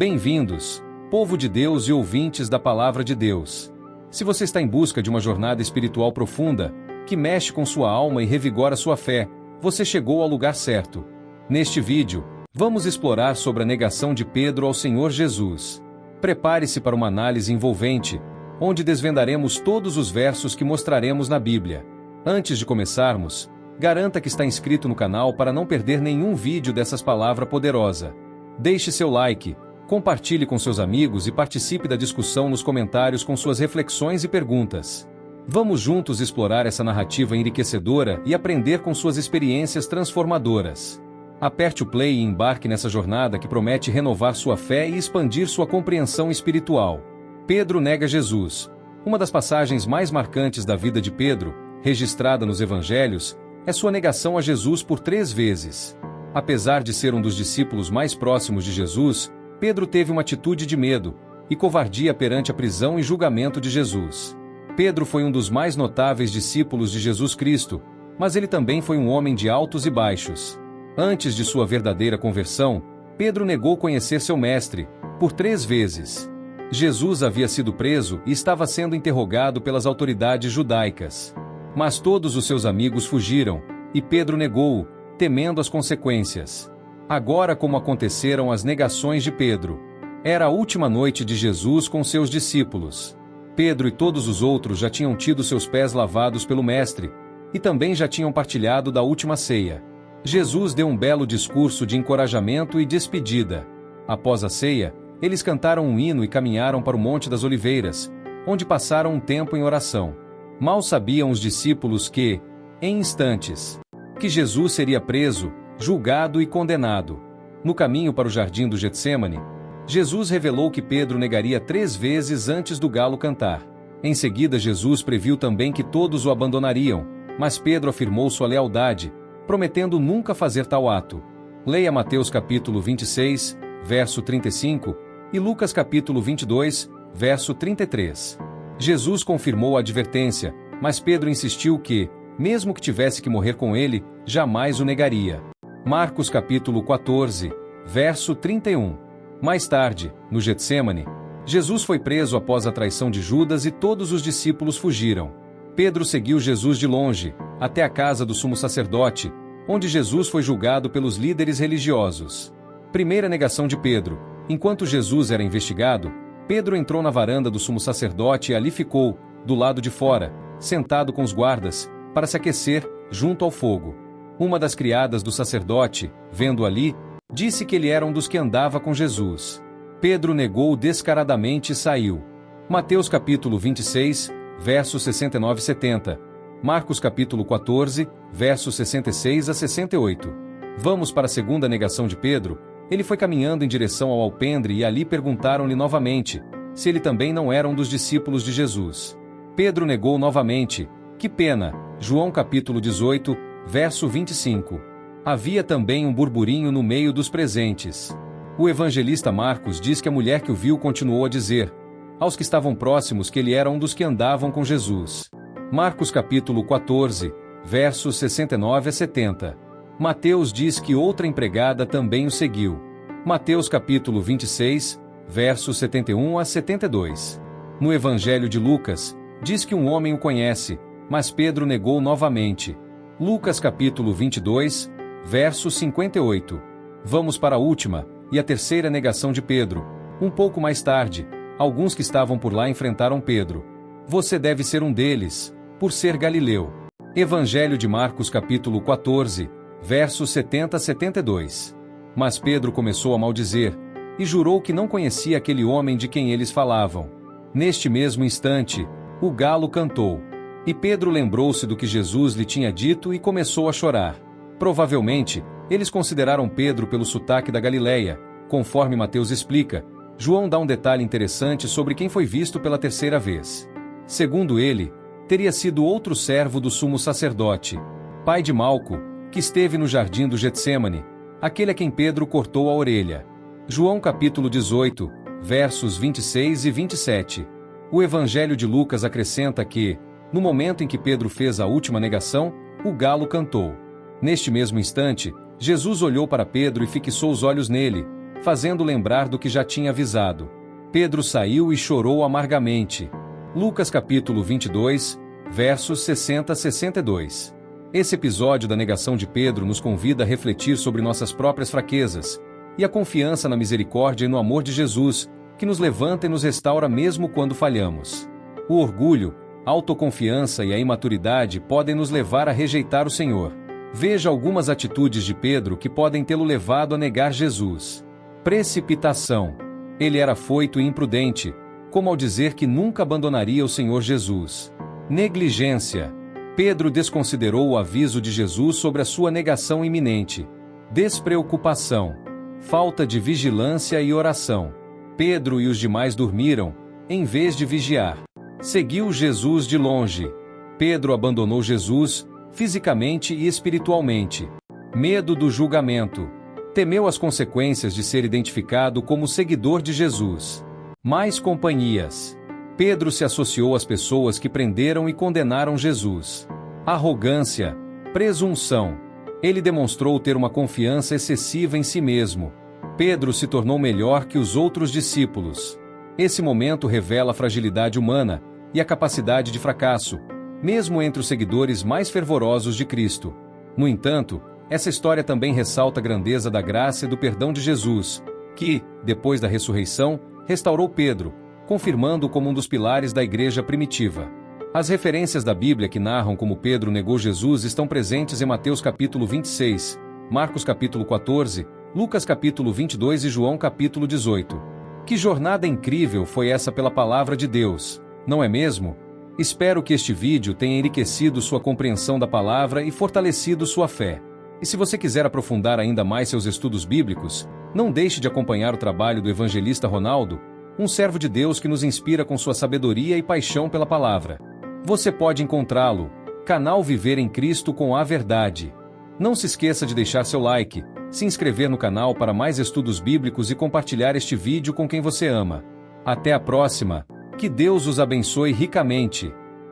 Bem-vindos, povo de Deus e ouvintes da Palavra de Deus. Se você está em busca de uma jornada espiritual profunda, que mexe com sua alma e revigora sua fé, você chegou ao lugar certo. Neste vídeo, vamos explorar sobre a negação de Pedro ao Senhor Jesus. Prepare-se para uma análise envolvente, onde desvendaremos todos os versos que mostraremos na Bíblia. Antes de começarmos, garanta que está inscrito no canal para não perder nenhum vídeo dessas palavras poderosas. Deixe seu like, compartilhe com seus amigos e participe da discussão nos comentários com suas reflexões e perguntas. Vamos juntos explorar essa narrativa enriquecedora e aprender com suas experiências transformadoras. Aperte o play e embarque nessa jornada que promete renovar sua fé e expandir sua compreensão espiritual. Pedro nega Jesus. Uma das passagens mais marcantes da vida de Pedro, registrada nos Evangelhos, é sua negação a Jesus por 3 vezes. Apesar de ser um dos discípulos mais próximos de Jesus, Pedro teve uma atitude de medo e covardia perante a prisão e julgamento de Jesus. Pedro foi um dos mais notáveis discípulos de Jesus Cristo, mas ele também foi um homem de altos e baixos. Antes de sua verdadeira conversão, Pedro negou conhecer seu mestre, por 3 vezes. Jesus havia sido preso e estava sendo interrogado pelas autoridades judaicas. Mas todos os seus amigos fugiram, e Pedro negou-o, temendo as consequências. Agora, como aconteceram as negações de Pedro? Era a última noite de Jesus com seus discípulos. Pedro e todos os outros já tinham tido seus pés lavados pelo Mestre, e também já tinham partilhado da última ceia. Jesus deu um belo discurso de encorajamento e despedida. Após a ceia, eles cantaram um hino e caminharam para o Monte das Oliveiras, onde passaram um tempo em oração. Mal sabiam os discípulos que, em instantes, que Jesus seria preso, julgado e condenado. No caminho para o jardim do Getsêmani, Jesus revelou que Pedro negaria 3 vezes antes do galo cantar. Em seguida, Jesus previu também que todos o abandonariam, mas Pedro afirmou sua lealdade, prometendo nunca fazer tal ato. Leia Mateus capítulo 26, verso 35, e Lucas capítulo 22, verso 33. Jesus confirmou a advertência, mas Pedro insistiu que, mesmo que tivesse que morrer com ele, jamais o negaria. Marcos capítulo 14, verso 31. Mais tarde, no Getsêmani, Jesus foi preso após a traição de Judas e todos os discípulos fugiram. Pedro seguiu Jesus de longe, até a casa do sumo sacerdote, onde Jesus foi julgado pelos líderes religiosos. Primeira negação de Pedro. Enquanto Jesus era investigado, Pedro entrou na varanda do sumo sacerdote e ali ficou, do lado de fora, sentado com os guardas, para se aquecer, junto ao fogo. Uma das criadas do sacerdote, vendo ali, disse que ele era um dos que andava com Jesus. Pedro negou descaradamente e saiu. Mateus capítulo 26, versos 69 e 70. Marcos capítulo 14, versos 66 a 68. Vamos para a segunda negação de Pedro. Ele foi caminhando em direção ao alpendre e ali perguntaram-lhe novamente se ele também não era um dos discípulos de Jesus. Pedro negou novamente. Que pena! João capítulo 18, verso 25. Havia também um burburinho no meio dos presentes. O evangelista Marcos diz que a mulher que o viu continuou a dizer aos que estavam próximos que ele era um dos que andavam com Jesus. Marcos capítulo 14, versos 69 a 70. Mateus diz que outra empregada também o seguiu. Mateus capítulo 26, versos 71 a 72. No Evangelho de Lucas, diz que um homem o conhece, mas Pedro negou novamente. Lucas capítulo 22, verso 58. Vamos para a última, e a terceira negação de Pedro. Um pouco mais tarde, alguns que estavam por lá enfrentaram Pedro. Você deve ser um deles, por ser galileu. Evangelho de Marcos capítulo 14, versos 70 a 72. Mas Pedro começou a maldizer, e jurou que não conhecia aquele homem de quem eles falavam. Neste mesmo instante, o galo cantou. E Pedro lembrou-se do que Jesus lhe tinha dito e começou a chorar. Provavelmente, eles consideraram Pedro pelo sotaque da Galileia, conforme Mateus explica. João dá um detalhe interessante sobre quem foi visto pela 3ª vez. Segundo ele, teria sido outro servo do sumo sacerdote, pai de Malco, que esteve no jardim do Getsêmani, aquele a quem Pedro cortou a orelha. João capítulo 18, versos 26 e 27. O Evangelho de Lucas acrescenta que, no momento em que Pedro fez a última negação, o galo cantou. Neste mesmo instante, Jesus olhou para Pedro e fixou os olhos nele, fazendo lembrar do que já tinha avisado. Pedro saiu e chorou amargamente. Lucas capítulo 22, versos 60 a 62. Esse episódio da negação de Pedro nos convida a refletir sobre nossas próprias fraquezas e a confiança na misericórdia e no amor de Jesus, que nos levanta e nos restaura mesmo quando falhamos. O orgulho, a autoconfiança e a imaturidade podem nos levar a rejeitar o Senhor. Veja algumas atitudes de Pedro que podem tê-lo levado a negar Jesus. Precipitação. Ele era afoito e imprudente, como ao dizer que nunca abandonaria o Senhor Jesus. Negligência. Pedro desconsiderou o aviso de Jesus sobre a sua negação iminente. Despreocupação. Falta de vigilância e oração. Pedro e os demais dormiram, em vez de vigiar. Seguiu Jesus de longe. Pedro abandonou Jesus, fisicamente e espiritualmente. Medo do julgamento. Temeu as consequências de ser identificado como seguidor de Jesus. Mais companhias. Pedro se associou às pessoas que prenderam e condenaram Jesus. Arrogância. Presunção. Ele demonstrou ter uma confiança excessiva em si mesmo. Pedro se tornou melhor que os outros discípulos. Esse momento revela a fragilidade humana e a capacidade de fracasso, mesmo entre os seguidores mais fervorosos de Cristo. No entanto, essa história também ressalta a grandeza da graça e do perdão de Jesus, que, depois da ressurreição, restaurou Pedro, confirmando-o como um dos pilares da igreja primitiva. As referências da Bíblia que narram como Pedro negou Jesus estão presentes em Mateus capítulo 26, Marcos capítulo 14, Lucas capítulo 22 e João capítulo 18. Que jornada incrível foi essa pela palavra de Deus, não é mesmo? Espero que este vídeo tenha enriquecido sua compreensão da palavra e fortalecido sua fé. E se você quiser aprofundar ainda mais seus estudos bíblicos, não deixe de acompanhar o trabalho do evangelista Ronaldo, um servo de Deus que nos inspira com sua sabedoria e paixão pela palavra. Você pode encontrá-lo, canal Viver em Cristo com a Verdade. Não se esqueça de deixar seu like, se inscrever no canal para mais estudos bíblicos e compartilhar este vídeo com quem você ama. Até a próxima, que Deus os abençoe ricamente.